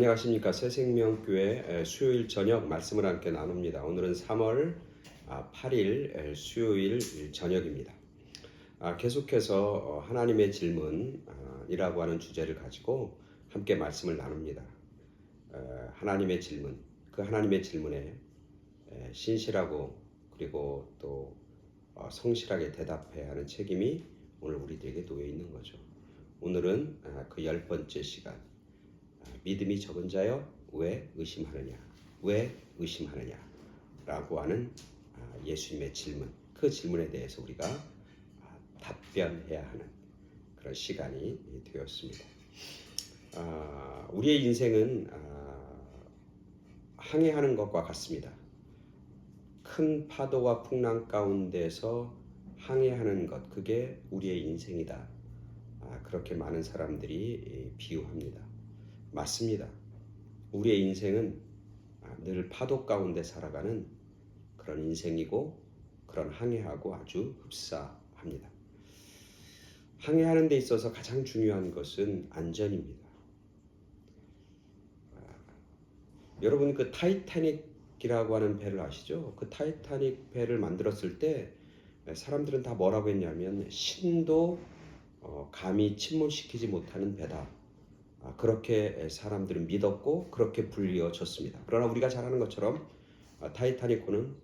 안녕하십니까. 새생명교회 수요일 저녁 말씀을 함께 나눕니다. 오늘은 3월 8일 수요일 저녁입니다. 계속해서 하나님의 질문이라고 하는 주제를 가지고 함께 말씀을 나눕니다. 하나님의 질문, 그 하나님의 질문에 신실하고 그리고 또 성실하게 대답해야 하는 책임이 오늘 우리들에게 놓여 있는 거죠. 오늘은 그 10번째 시간, 믿음이 적은 자여 왜 의심하느냐, 왜 의심하느냐 라고 하는 예수님의 질문, 그 질문에 대해서 우리가 답변해야 하는 그런 시간이 되었습니다. 우리의 인생은 항해하는 것과 같습니다. 큰 파도와 풍랑 가운데서 항해하는 것, 그게 우리의 인생이다. 그렇게 많은 사람들이 비유합니다. 맞습니다. 우리의 인생은 늘 파도 가운데 살아가는 그런 인생이고 그런 항해하고 아주 흡사합니다. 항해하는 데 있어서 가장 중요한 것은 안전입니다. 여러분 그 타이타닉이라고 하는 배를 아시죠? 그 타이타닉 배를 만들었을 때 사람들은 다 뭐라고 했냐면 신도 감히 침몰시키지 못하는 배다. 그렇게 사람들은 믿었고 그렇게 불리워졌습니다. 그러나 우리가 잘 아는 것처럼 타이타닉호는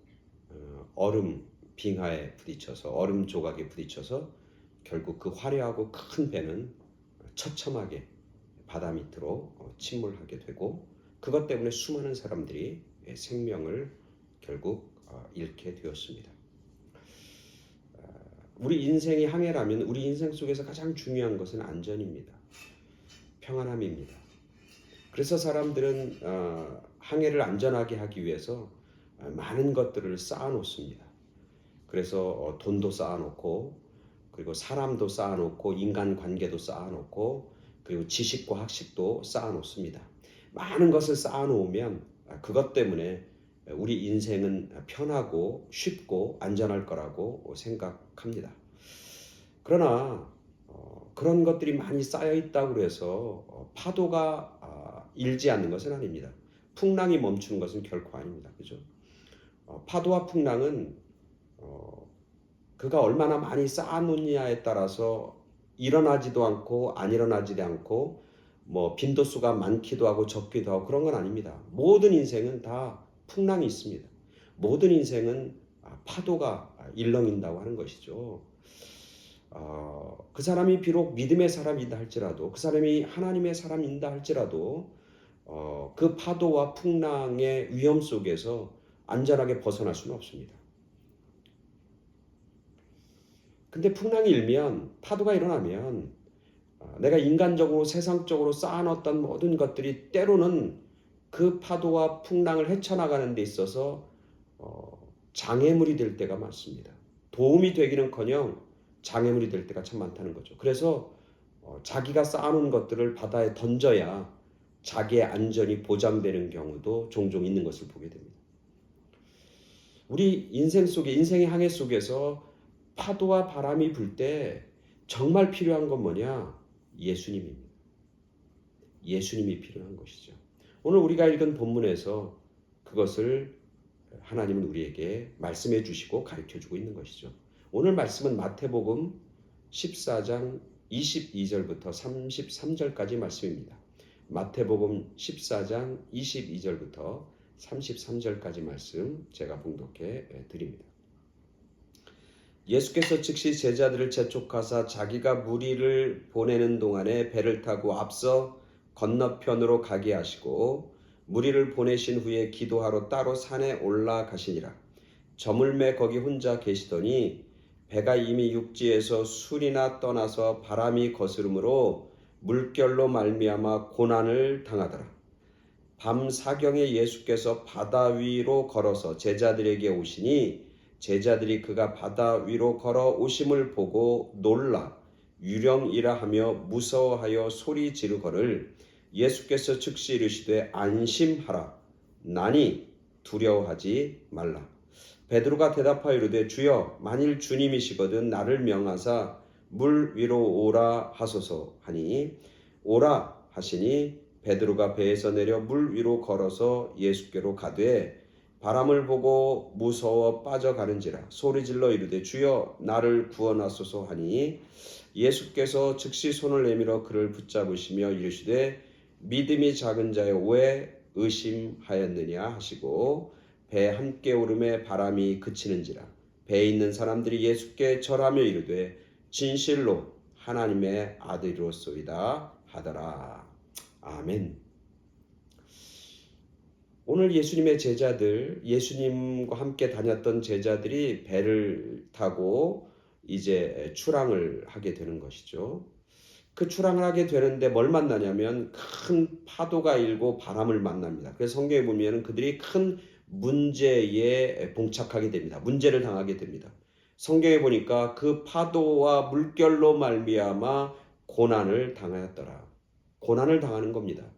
얼음 빙하에 부딪혀서 얼음 조각에 부딪혀서 결국 그 화려하고 큰 배는 처참하게 바다 밑으로 침몰하게 되고 그것 때문에 수많은 사람들이 생명을 결국 잃게 되었습니다. 우리 인생이 항해라면 우리 인생 속에서 가장 중요한 것은 안전입니다. 평안함입니다. 그래서 사람들은 항해를 안전하게 하기 위해서 많은 것들을 쌓아놓습니다. 그래서 돈도 쌓아놓고 그리고 사람도 쌓아놓고 인간관계도 쌓아놓고 그리고 지식과 학식도 쌓아놓습니다. 많은 것을 쌓아놓으면 그것 때문에 우리 인생은 편하고 쉽고 안전할 거라고 생각합니다. 그러나 그런 것들이 많이 쌓여 있다고 해서 파도가 일지 않는 것은 아닙니다. 풍랑이 멈추는 것은 결코 아닙니다. 그죠? 파도와 풍랑은 그가 얼마나 많이 쌓아놓느냐에 따라서 일어나지도 않고 안 일어나지도 않고 뭐 빈도수가 많기도 하고 적기도 하고 그런 건 아닙니다. 모든 인생은 다 풍랑이 있습니다. 모든 인생은 파도가 일렁인다고 하는 것이죠. 그 사람이 비록 믿음의 사람이다 할지라도 그 사람이 하나님의 사람인다 할지라도 그 파도와 풍랑의 위험 속에서 안전하게 벗어날 수는 없습니다. 근데 풍랑이 일면 파도가 일어나면 내가 인간적으로 세상적으로 쌓아놨던 모든 것들이 때로는 그 파도와 풍랑을 헤쳐나가는 데 있어서 장애물이 될 때가 많습니다. 도움이 되기는커녕 장애물이 될 때가 참 많다는 거죠. 그래서 자기가 쌓아놓은 것들을 바다에 던져야 자기의 안전이 보장되는 경우도 종종 있는 것을 보게 됩니다. 우리 인생 속에 인생의 항해 속에서 파도와 바람이 불 때 정말 필요한 건 뭐냐? 예수님입니다. 예수님이 필요한 것이죠. 오늘 우리가 읽은 본문에서 그것을 하나님은 우리에게 말씀해 주시고 가르쳐 주고 있는 것이죠. 오늘 말씀은 마태복음 14장 22절부터 33절까지 말씀입니다. 마태복음 14장 22절부터 33절까지 말씀 제가 봉독해 드립니다. 예수께서 즉시 제자들을 재촉하사 자기가 무리를 보내는 동안에 배를 타고 앞서 건너편으로 가게 하시고 무리를 보내신 후에 기도하러 따로 산에 올라가시니라. 저물매 거기 혼자 계시더니 배가 이미 육지에서 술이나 떠나서 바람이 거스름으로 물결로 말미암아 고난을 당하더라. 밤 사경에 예수께서 바다 위로 걸어서 제자들에게 오시니 제자들이 그가 바다 위로 걸어 오심을 보고 놀라 유령이라 하며 무서워하여 소리 지르거늘 예수께서 즉시 이르시되 안심하라 나니 두려워하지 말라. 베드로가 대답하여 이르되 주여 만일 주님이시거든 나를 명하사 물 위로 오라 하소서 하니 오라 하시니 베드로가 배에서 내려 물 위로 걸어서 예수께로 가되 바람을 보고 무서워 빠져가는지라 소리질러 이르되 주여 나를 구원하소서 하니 예수께서 즉시 손을 내밀어 그를 붙잡으시며 이르시되 믿음이 작은 자여 왜 의심하였느냐 하시고 배 함께 오름에 바람이 그치는지라 배에 있는 사람들이 예수께 절하며 이르되 진실로 하나님의 아들이로소이다 하더라. 아멘. 오늘 예수님의 제자들, 예수님과 함께 다녔던 제자들이 배를 타고 이제 출항을 하게 되는 것이죠. 그 출항을 하게 되는데 뭘 만나냐면 큰 파도가 일고 바람을 만납니다. 그래서 성경에 보면 그들이 큰 문제에 봉착하게 됩니다. 문제를 당하게 됩니다. 성경에 보니까 그 파도와 물결로 말미암아 고난을 당하였더라. 고난을 당하는 겁니다.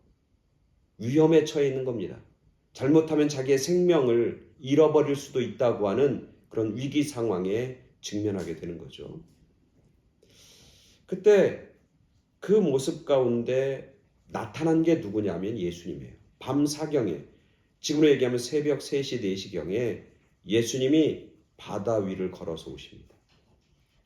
위험에 처해 있는 겁니다. 잘못하면 자기의 생명을 잃어버릴 수도 있다고 하는 그런 위기 상황에 직면하게 되는 거죠. 그때 그 모습 가운데 나타난 게 누구냐면 예수님이에요. 밤 사경에, 지금으로 얘기하면 새벽 3시, 4시경에 예수님이 바다 위를 걸어서 오십니다.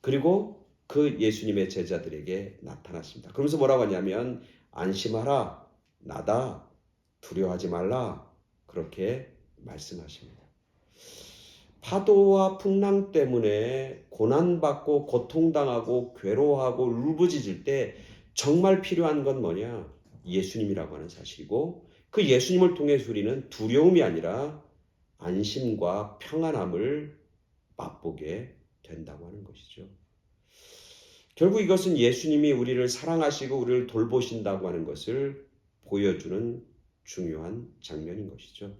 그리고 그 예수님의 제자들에게 나타났습니다. 그러면서 뭐라고 하냐면 안심하라, 나다, 두려워하지 말라, 그렇게 말씀하십니다. 파도와 풍랑 때문에 고난받고 고통당하고 괴로워하고 울부짖을 때 정말 필요한 건 뭐냐? 예수님이라고 하는 사실이고 그 예수님을 통해 우리는 두려움이 아니라 안심과 평안함을 맛보게 된다고 하는 것이죠. 결국 이것은 예수님이 우리를 사랑하시고 우리를 돌보신다고 하는 것을 보여주는 중요한 장면인 것이죠.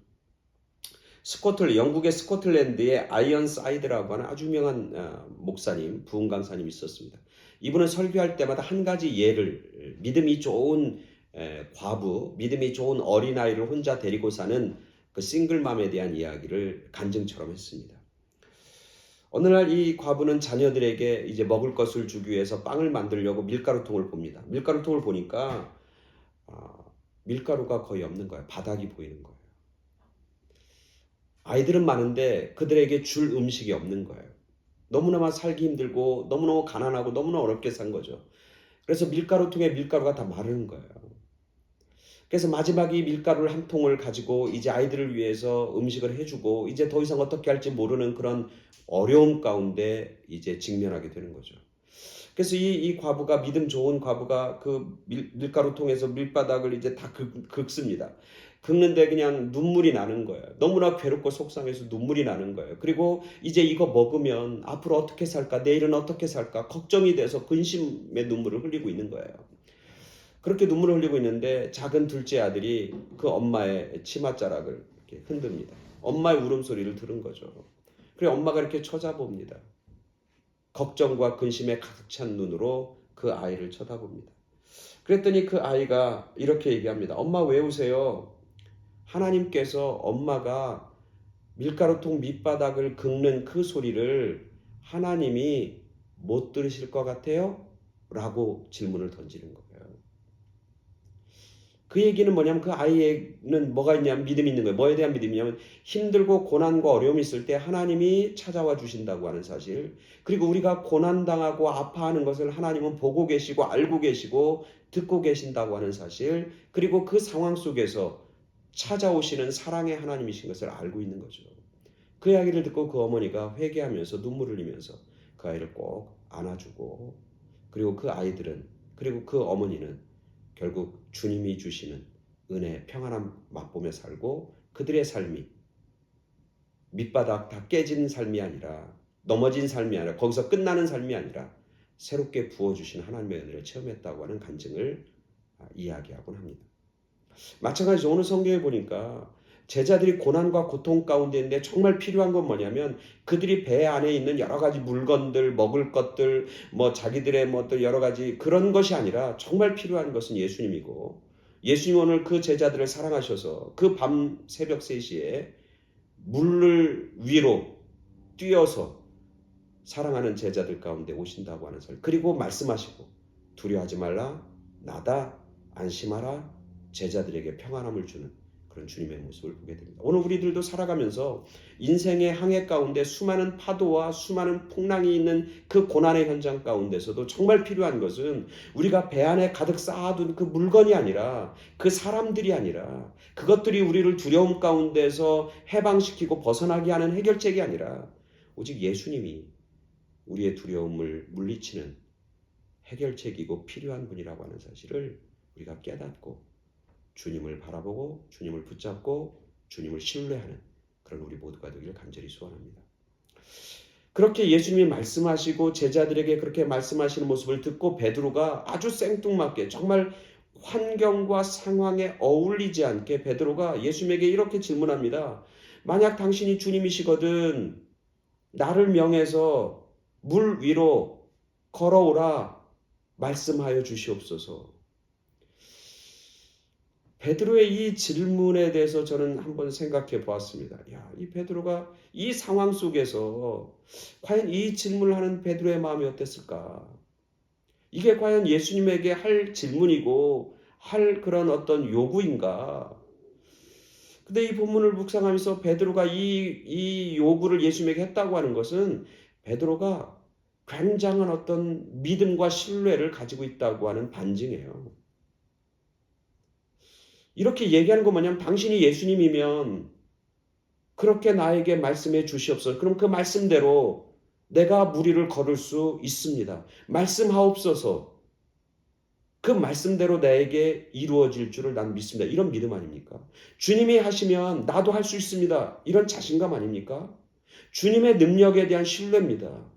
영국의 스코틀랜드에 아이언사이드라고 하는 아주 유명한 목사님, 부흥 강사님이 있었습니다. 이분은 설교할 때마다 한 가지 예를, 믿음이 좋은 과부, 믿음이 좋은 어린아이를 혼자 데리고 사는 그 싱글맘에 대한 이야기를 간증처럼 했습니다. 어느 날 이 과부는 자녀들에게 이제 먹을 것을 주기 위해서 빵을 만들려고 밀가루통을 봅니다. 밀가루통을 보니까 밀가루가 거의 없는 거예요. 바닥이 보이는 거예요. 아이들은 많은데 그들에게 줄 음식이 없는 거예요. 너무나 살기 힘들고 너무너무 가난하고 너무나 어렵게 산 거죠. 그래서 밀가루통에 밀가루가 다 마르는 거예요. 그래서 마지막에 밀가루를 한 통을 가지고 이제 아이들을 위해서 음식을 해주고 이제 더 이상 어떻게 할지 모르는 그런 어려움 가운데 이제 직면하게 되는 거죠. 그래서 이 과부가, 믿음 좋은 과부가 그 밀가루통에서 밀바닥을 이제 다 긁습니다. 긁는데 그냥 눈물이 나는 거예요. 너무나 괴롭고 속상해서 눈물이 나는 거예요. 그리고 이제 이거 먹으면 앞으로 어떻게 살까, 내일은 어떻게 살까 걱정이 돼서 근심의 눈물을 흘리고 있는 거예요. 그렇게 눈물을 흘리고 있는데 작은 둘째 아들이 그 엄마의 치맛자락을 이렇게 흔듭니다. 엄마의 울음소리를 들은 거죠. 그래 엄마가 이렇게 쳐다봅니다. 걱정과 근심에 가득 찬 눈으로 그 아이를 쳐다봅니다. 그랬더니 그 아이가 이렇게 얘기합니다. 엄마 왜 우세요? 하나님께서 엄마가 밀가루통 밑바닥을 긁는 그 소리를 하나님이 못 들으실 것 같아요? 라고 질문을 던지는 거예요. 그 얘기는 뭐냐면 그 아이에는 뭐가 있냐면 믿음이 있는 거예요. 뭐에 대한 믿음이냐면 힘들고 고난과 어려움이 있을 때 하나님이 찾아와 주신다고 하는 사실, 그리고 우리가 고난당하고 아파하는 것을 하나님은 보고 계시고 알고 계시고 듣고 계신다고 하는 사실, 그리고 그 상황 속에서 찾아오시는 사랑의 하나님이신 것을 알고 있는 거죠. 그 이야기를 듣고 그 어머니가 회개하면서 눈물을 흘리면서 그 아이를 꼭 안아주고, 그리고 그 아이들은, 그리고 그 어머니는 결국 주님이 주시는 은혜, 평안함 맛보며 살고 그들의 삶이 밑바닥 다 깨진 삶이 아니라, 넘어진 삶이 아니라, 거기서 끝나는 삶이 아니라 새롭게 부어주신 하나님의 은혜를 체험했다고 하는 간증을 이야기하곤 합니다. 마찬가지로 오늘 성경에 보니까 제자들이 고난과 고통 가운데 있는데 정말 필요한 건 뭐냐면 그들이 배 안에 있는 여러 가지 물건들, 먹을 것들, 뭐 자기들의 뭐 또 여러 가지 그런 것이 아니라 정말 필요한 것은 예수님이고, 예수님 오늘 그 제자들을 사랑하셔서 그 밤 새벽 3시에 물 위로 뛰어서 사랑하는 제자들 가운데 오신다고 하는 사실, 그리고 말씀하시고 두려워하지 말라, 나다, 안심하라, 제자들에게 평안함을 주는 그런 주님의 모습을 보게 됩니다. 오늘 우리들도 살아가면서 인생의 항해 가운데 수많은 파도와 수많은 풍랑이 있는 그 고난의 현장 가운데서도 정말 필요한 것은 우리가 배 안에 가득 쌓아둔 그 물건이 아니라, 그 사람들이 아니라, 그것들이 우리를 두려움 가운데서 해방시키고 벗어나게 하는 해결책이 아니라 오직 예수님이 우리의 두려움을 물리치는 해결책이고 필요한 분이라고 하는 사실을 우리가 깨닫고 주님을 바라보고 주님을 붙잡고 주님을 신뢰하는 그런 우리 모두가 되기를 간절히 소원합니다. 그렇게 예수님이 말씀하시고 제자들에게 그렇게 말씀하시는 모습을 듣고 베드로가 아주 생뚱맞게 정말 환경과 상황에 어울리지 않게 베드로가 예수님에게 이렇게 질문합니다. 만약 당신이 주님이시거든 나를 명해서 물 위로 걸어오라 말씀하여 주시옵소서. 베드로의 이 질문에 대해서 저는 한번 생각해 보았습니다. 이 베드로가 이 상황 속에서 과연 이 질문을 하는 베드로의 마음이 어땠을까? 이게 과연 예수님에게 할 질문이고 할 그런 어떤 요구인가? 근데 이 본문을 묵상하면서 베드로가 이 요구를 예수님에게 했다고 하는 것은 베드로가 굉장한 어떤 믿음과 신뢰를 가지고 있다고 하는 반증이에요. 이렇게 얘기하는 거 뭐냐면 당신이 예수님이면 그렇게 나에게 말씀해 주시옵소서. 그럼 그 말씀대로 내가 무리를 걸을 수 있습니다. 말씀하옵소서. 그 말씀대로 나에게 이루어질 줄을 난 믿습니다. 이런 믿음 아닙니까? 주님이 하시면 나도 할 수 있습니다. 이런 자신감 아닙니까? 주님의 능력에 대한 신뢰입니다.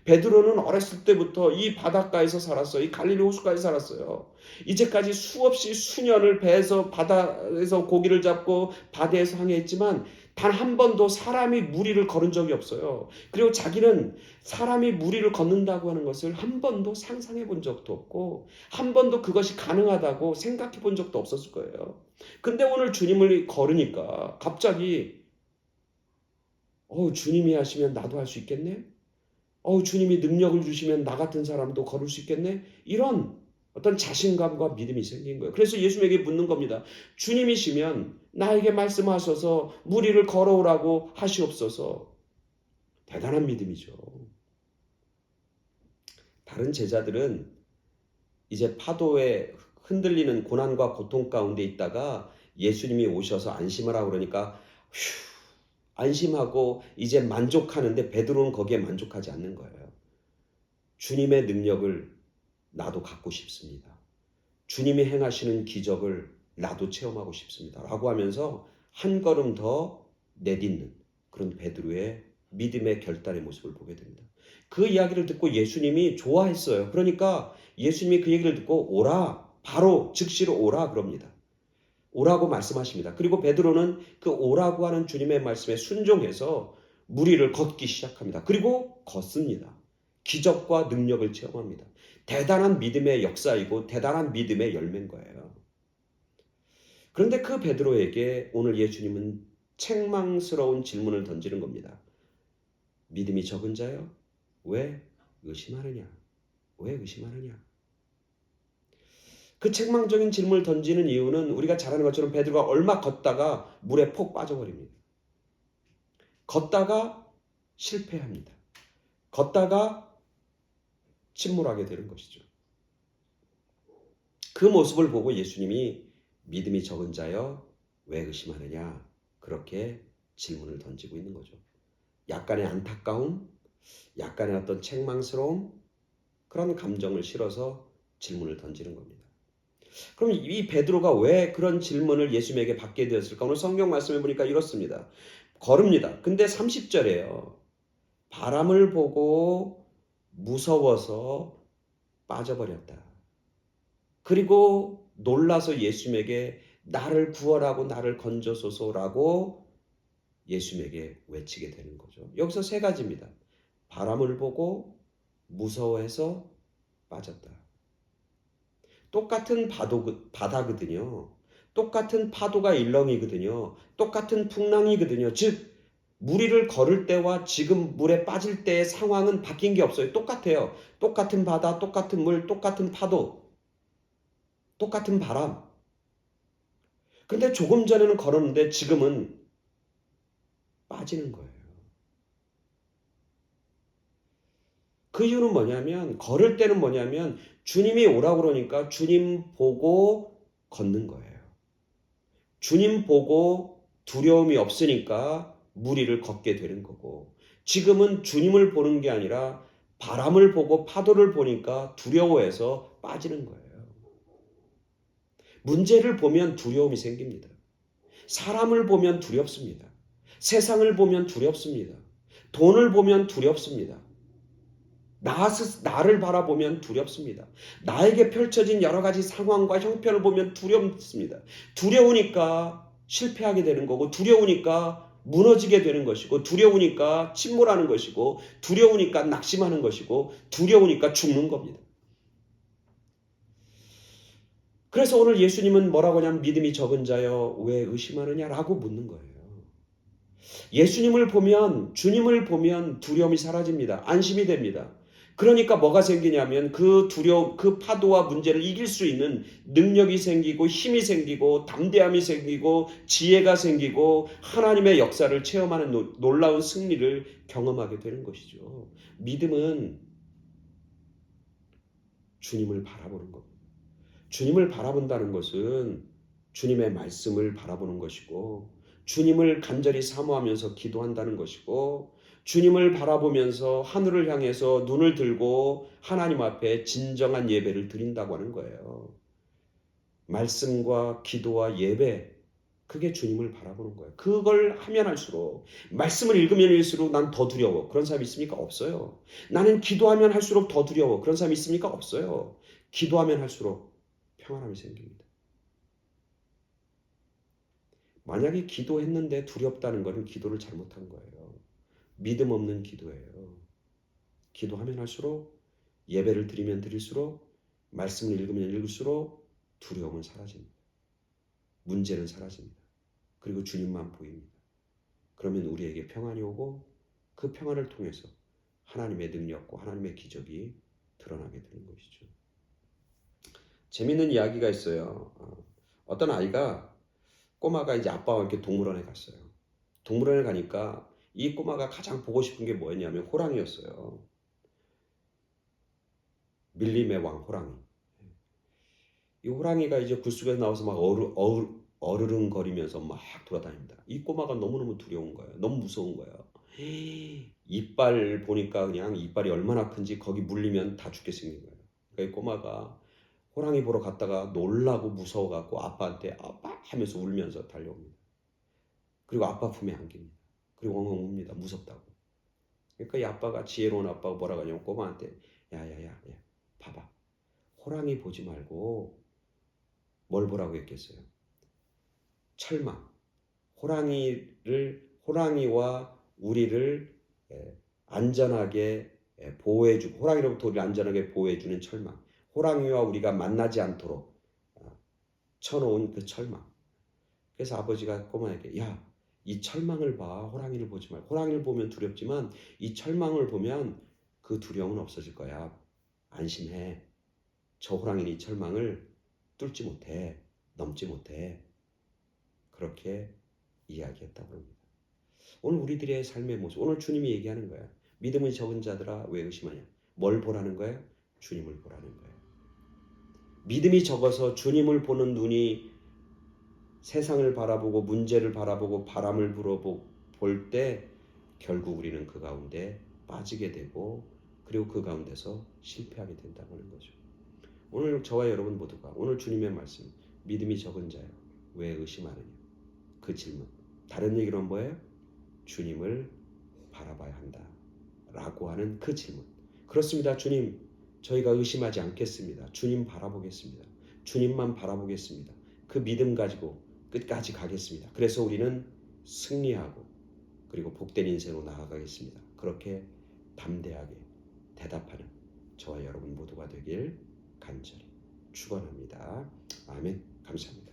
베드로는 어렸을 때부터 이 바닷가에서 살았어요. 이 갈릴리 호수가에서 살았어요. 이제까지 수없이 수년을 배에서 바다에서 고기를 잡고 바다에서 항해했지만 단 한 번도 사람이 무리를 걸은 적이 없어요. 그리고 자기는 사람이 무리를 걷는다고 하는 것을 한 번도 상상해 본 적도 없고 한 번도 그것이 가능하다고 생각해 본 적도 없었을 거예요. 근데 오늘 주님을 걸으니까 갑자기 주님이 하시면 나도 할 수 있겠네? 주님이 능력을 주시면 나 같은 사람도 걸을 수 있겠네? 이런 어떤 자신감과 믿음이 생긴 거예요. 그래서 예수님에게 묻는 겁니다. 주님이시면 나에게 말씀하셔서 무리를 걸어오라고 하시옵소서. 대단한 믿음이죠. 다른 제자들은 이제 파도에 흔들리는 고난과 고통 가운데 있다가 예수님이 오셔서 안심하라고 그러니까 안심하고 이제 만족하는데 베드로는 거기에 만족하지 않는 거예요. 주님의 능력을 나도 갖고 싶습니다. 주님이 행하시는 기적을 나도 체험하고 싶습니다. 라고 하면서 한 걸음 더 내딛는 그런 베드로의 믿음의 결단의 모습을 보게 됩니다. 그 이야기를 듣고 예수님이 좋아했어요. 그러니까 예수님이 그 얘기를 듣고 오라, 바로 즉시로 오라 그럽니다. 오라고 말씀하십니다. 그리고 베드로는 그 오라고 하는 주님의 말씀에 순종해서 무리를 걷기 시작합니다. 그리고 걷습니다. 기적과 능력을 체험합니다. 대단한 믿음의 역사이고 대단한 믿음의 열매인 거예요. 그런데 그 베드로에게 오늘 예수님은 책망스러운 질문을 던지는 겁니다. 믿음이 적은 자여, 왜 의심하느냐? 왜 의심하느냐? 그 책망적인 질문을 던지는 이유는 우리가 잘 아는 것처럼 베드로가 얼마 걷다가 물에 폭 빠져버립니다. 걷다가 실패합니다. 걷다가 침몰하게 되는 것이죠. 그 모습을 보고 예수님이 믿음이 적은 자여 왜 의심하느냐 그렇게 질문을 던지고 있는 거죠. 약간의 안타까움, 약간의 어떤 책망스러움 그런 감정을 실어서 질문을 던지는 겁니다. 그럼 이 베드로가 왜 그런 질문을 예수님에게 받게 되었을까? 오늘 성경 말씀해 보니까 이렇습니다. 걸읍니다. 근데 30절에요. 바람을 보고 무서워서 빠져버렸다. 그리고 놀라서 예수님에게 나를 구원하고 나를 건져소서라고 예수님에게 외치게 되는 거죠. 여기서 세 가지입니다. 바람을 보고 무서워해서 빠졌다. 똑같은 바다거든요. 똑같은 파도가 일렁이거든요. 똑같은 풍랑이거든요. 즉 무리를 걸을 때와 지금 물에 빠질 때의 상황은 바뀐 게 없어요. 똑같아요. 똑같은 바다, 똑같은 물, 똑같은 파도, 똑같은 바람. 근데 조금 전에는 걸었는데 지금은 빠지는 거예요. 그 이유는 뭐냐면, 걸을 때는 뭐냐면 주님이 오라고 그러니까 주님 보고 걷는 거예요. 주님 보고 두려움이 없으니까 무리를 걷게 되는 거고, 지금은 주님을 보는 게 아니라 바람을 보고 파도를 보니까 두려워해서 빠지는 거예요. 문제를 보면 두려움이 생깁니다. 사람을 보면 두렵습니다. 세상을 보면 두렵습니다. 돈을 보면 두렵습니다. 나를 바라보면 두렵습니다. 나에게 펼쳐진 여러 가지 상황과 형편을 보면 두렵습니다. 두려우니까 실패하게 되는 거고, 두려우니까 무너지게 되는 것이고, 두려우니까 침몰하는 것이고, 두려우니까 낙심하는 것이고, 두려우니까 죽는 겁니다. 그래서 오늘 예수님은 뭐라고 하냐면 믿음이 적은 자여 왜 의심하느냐라고 묻는 거예요. 예수님을 보면, 주님을 보면 두려움이 사라집니다. 안심이 됩니다. 그러니까 뭐가 생기냐면 그 두려움, 그 파도와 문제를 이길 수 있는 능력이 생기고 힘이 생기고 담대함이 생기고 지혜가 생기고 하나님의 역사를 체험하는 놀라운 승리를 경험하게 되는 것이죠. 믿음은 주님을 바라보는 겁니다. 주님을 바라본다는 것은 주님의 말씀을 바라보는 것이고, 주님을 간절히 사모하면서 기도한다는 것이고, 주님을 바라보면서 하늘을 향해서 눈을 들고 하나님 앞에 진정한 예배를 드린다고 하는 거예요. 말씀과 기도와 예배, 그게 주님을 바라보는 거예요. 그걸 하면 할수록, 말씀을 읽으면 읽을수록 난 더 두려워. 그런 사람 있습니까? 없어요. 나는 기도하면 할수록 더 두려워. 그런 사람 있습니까? 없어요. 기도하면 할수록 평안함이 생깁니다. 만약에 기도했는데 두렵다는 것은 기도를 잘못한 거예요. 믿음 없는 기도예요. 기도하면 할수록, 예배를 드리면 드릴수록, 말씀을 읽으면 읽을수록 두려움은 사라집니다. 문제는 사라집니다. 그리고 주님만 보입니다. 그러면 우리에게 평안이 오고 그 평안을 통해서 하나님의 능력과 하나님의 기적이 드러나게 되는 것이죠. 재밌는 이야기가 있어요. 어떤 아이가, 꼬마가 이제 아빠와 함께 동물원에 갔어요. 동물원에 가니까 이 꼬마가 가장 보고 싶은 게 뭐였냐면 호랑이였어요. 밀림의 왕 호랑이. 이 호랑이가 이제 굴속에서 나와서 막 어르릉거리면서 막 돌아다닙니다. 이 꼬마가 너무너무 두려운 거예요. 너무 무서운 거예요. 이빨 보니까 그냥 이빨이 얼마나 큰지 거기 물리면 다 죽게 생긴 거예요. 그러니까 이 꼬마가 호랑이 보러 갔다가 놀라고 무서워갖고 아빠한테 아빠 하면서 울면서 달려옵니다. 그리고 아빠 품에 안깁니다. 그리고 엉엉 웁니다. 무섭다고. 그러니까 이 아빠가, 지혜로운 아빠가 뭐라고 하냐면 꼬마한테 야야야 봐봐. 호랑이 보지 말고 뭘 보라고 했겠어요? 철망. 호랑이와 우리를 안전하게 보호해주고, 호랑이로부터 우리를 안전하게 보호해주는 철망. 호랑이와 우리가 만나지 않도록 쳐놓은 그 철망. 그래서 아버지가 꼬마에게 야, 이 철망을 봐. 호랑이를 보지 말고. 호랑이를 보면 두렵지만 이 철망을 보면 그 두려움은 없어질 거야. 안심해. 저 호랑이는 이 철망을 뚫지 못해. 넘지 못해. 그렇게 이야기했다고 합니다. 오늘 우리들의 삶의 모습, 오늘 주님이 얘기하는 거야. 믿음이 적은 자들아 왜 의심하냐. 뭘 보라는 거야? 주님을 보라는 거야. 믿음이 적어서 주님을 보는 눈이 세상을 바라보고 문제를 바라보고 바람을 불어볼 때 결국 우리는 그 가운데 빠지게 되고, 그리고 그 가운데서 실패하게 된다고 하는 거죠. 오늘 저와 여러분 모두가 오늘 주님의 말씀, 믿음이 적은 자요 왜 의심하느냐, 그 질문, 다른 얘기로는 뭐예요? 주님을 바라봐야 한다 라고 하는 그 질문. 그렇습니다. 주님, 저희가 의심하지 않겠습니다. 주님 바라보겠습니다. 주님만 바라보겠습니다. 그 믿음 가지고 끝까지 가겠습니다. 그래서 우리는 승리하고 그리고 복된 인생으로 나아가겠습니다. 그렇게 담대하게 대답하는 저와 여러분 모두가 되길 간절히 축원합니다. 아멘. 감사합니다.